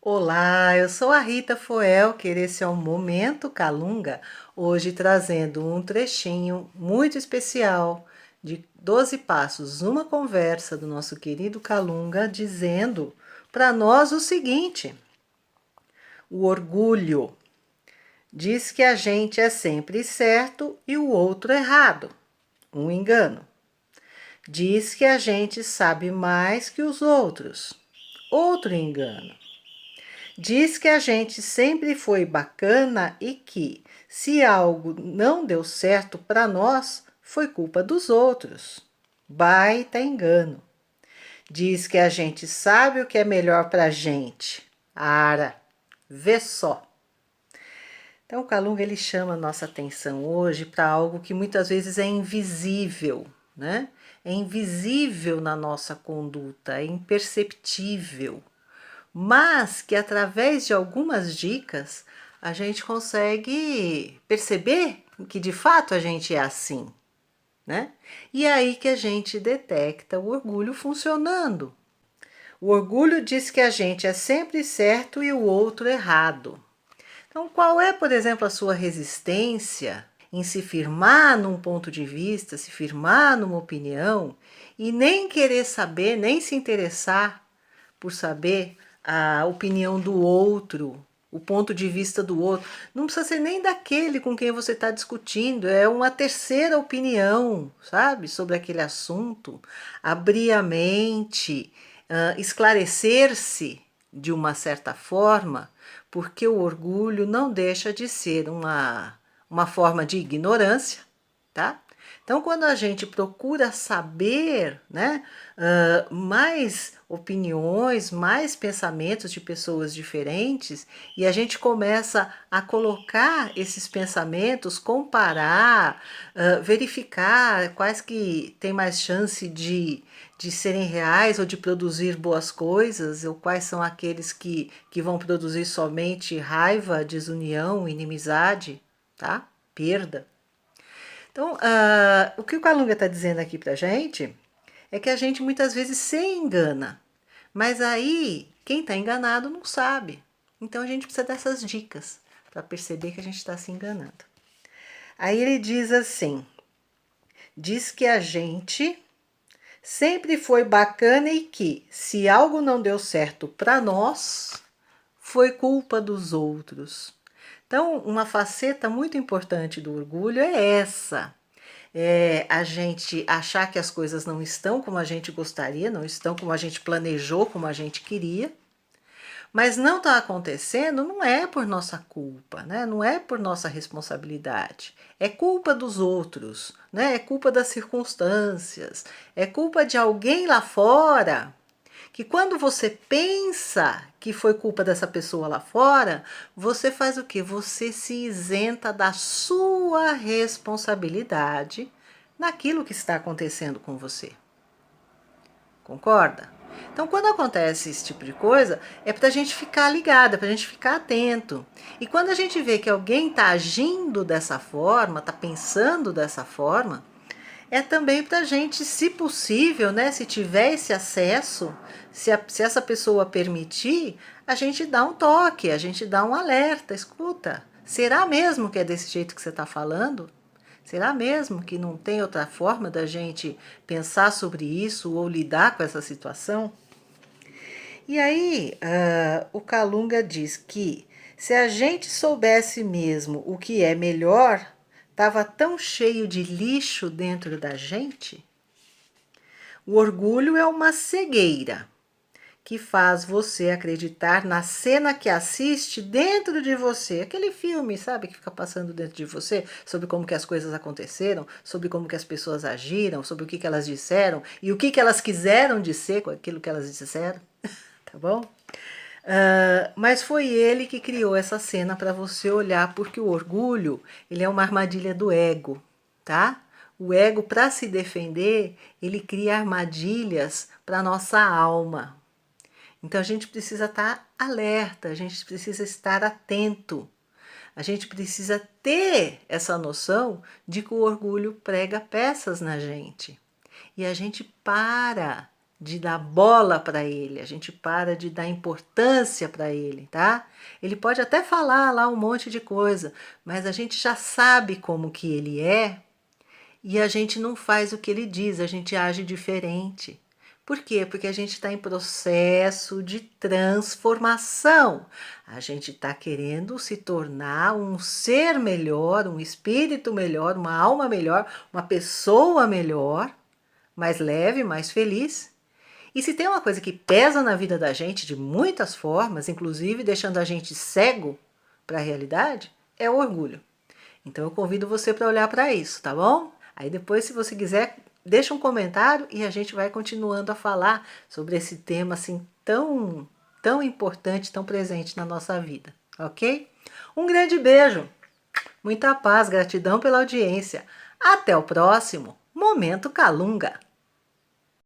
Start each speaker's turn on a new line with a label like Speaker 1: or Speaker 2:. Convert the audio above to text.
Speaker 1: Olá, eu sou a Rita Foelker, esse é o Momento Calunga, hoje trazendo um trechinho muito especial de 12 Passos, uma conversa do nosso querido Calunga dizendo para nós o seguinte: o orgulho diz que a gente é sempre certo e o outro errado, um engano. Diz que a gente sabe mais que os outros, outro engano. Diz que a gente sempre foi bacana e que, se algo não deu certo para nós, foi culpa dos outros. Baita engano. Diz que a gente sabe o que é melhor para a gente. Ara, vê só. Então o Calunga ele chama a nossa atenção hoje para algo que muitas vezes é invisível, né? É invisível na nossa conduta, é imperceptível, mas que através de algumas dicas a gente consegue perceber que de fato a gente é assim, né? E é aí que a gente detecta o orgulho funcionando. O orgulho diz que a gente é sempre certo e o outro errado. Então, qual é, por exemplo, a sua resistência em se firmar num ponto de vista, se firmar numa opinião e nem querer saber, nem se interessar por saber a opinião do outro, o ponto de vista do outro? Não precisa ser nem daquele com quem você está discutindo, é uma terceira opinião, sabe, sobre aquele assunto. Abrir a mente, esclarecer-se de uma certa forma, porque o orgulho não deixa de ser uma forma de ignorância, tá? Então, quando a gente procura saber, né, mais opiniões, mais pensamentos de pessoas diferentes, e a gente começa a colocar esses pensamentos, comparar, verificar quais que têm mais chance de serem reais ou de produzir boas coisas, ou quais são aqueles que vão produzir somente raiva, desunião, inimizade, tá? Perda. Então, o que o Calunga está dizendo aqui para a gente é que a gente muitas vezes se engana, mas aí quem está enganado não sabe. Então a gente precisa dessas dicas para perceber que a gente está se enganando. Aí ele diz assim: diz que a gente sempre foi bacana e que, se algo não deu certo para nós, foi culpa dos outros. Então, uma faceta muito importante do orgulho é essa. É a gente achar que as coisas não estão como a gente gostaria, não estão como a gente planejou, como a gente queria, mas não está acontecendo, não é por nossa culpa, né? Não é por nossa responsabilidade. É culpa dos outros, né? É culpa das circunstâncias, é culpa de alguém lá fora. Que quando você pensa que foi culpa dessa pessoa lá fora, você faz o quê? Você se isenta da sua responsabilidade naquilo que está acontecendo com você. Concorda? Então, quando acontece esse tipo de coisa, é para a gente ficar ligada, para a gente ficar atento. E quando a gente vê que alguém está agindo dessa forma, está pensando dessa forma, é também para a gente, se possível, né, se tiver esse acesso, se essa pessoa permitir, a gente dá um toque, a gente dá um alerta, escuta. Será mesmo que é desse jeito que você está falando? Será mesmo que não tem outra forma da gente pensar sobre isso ou lidar com essa situação? E aí, o Calunga diz que se a gente soubesse mesmo o que é melhor, estava tão cheio de lixo dentro da gente. O orgulho é uma cegueira que faz você acreditar na cena que assiste dentro de você. Aquele filme, sabe, que fica passando dentro de você, sobre como que as coisas aconteceram, sobre como que as pessoas agiram, sobre o que elas disseram e o que elas quiseram dizer com aquilo que elas disseram, tá bom? Mas foi ele que criou essa cena para você olhar, porque o orgulho, ele é uma armadilha do ego, tá? O ego, para se defender, ele cria armadilhas para nossa alma. Então a gente precisa estar alerta, a gente precisa estar atento. A gente precisa ter essa noção de que o orgulho prega peças na gente. E a gente para de dar bola para ele, a gente para de dar importância para ele, tá? Ele pode até falar lá um monte de coisa, mas a gente já sabe como que ele é e a gente não faz o que ele diz, a gente age diferente. Por quê? Porque a gente está em processo de transformação. A gente está querendo se tornar um ser melhor, um espírito melhor, uma alma melhor, uma pessoa melhor, mais leve, mais feliz. E se tem uma coisa que pesa na vida da gente de muitas formas, inclusive deixando a gente cego para a realidade, é o orgulho. Então eu convido você para olhar para isso, tá bom? Aí depois, se você quiser, deixa um comentário e a gente vai continuando a falar sobre esse tema assim tão importante, tão presente na nossa vida, ok? Um grande beijo, muita paz, gratidão pela audiência. Até o próximo Momento Calunga.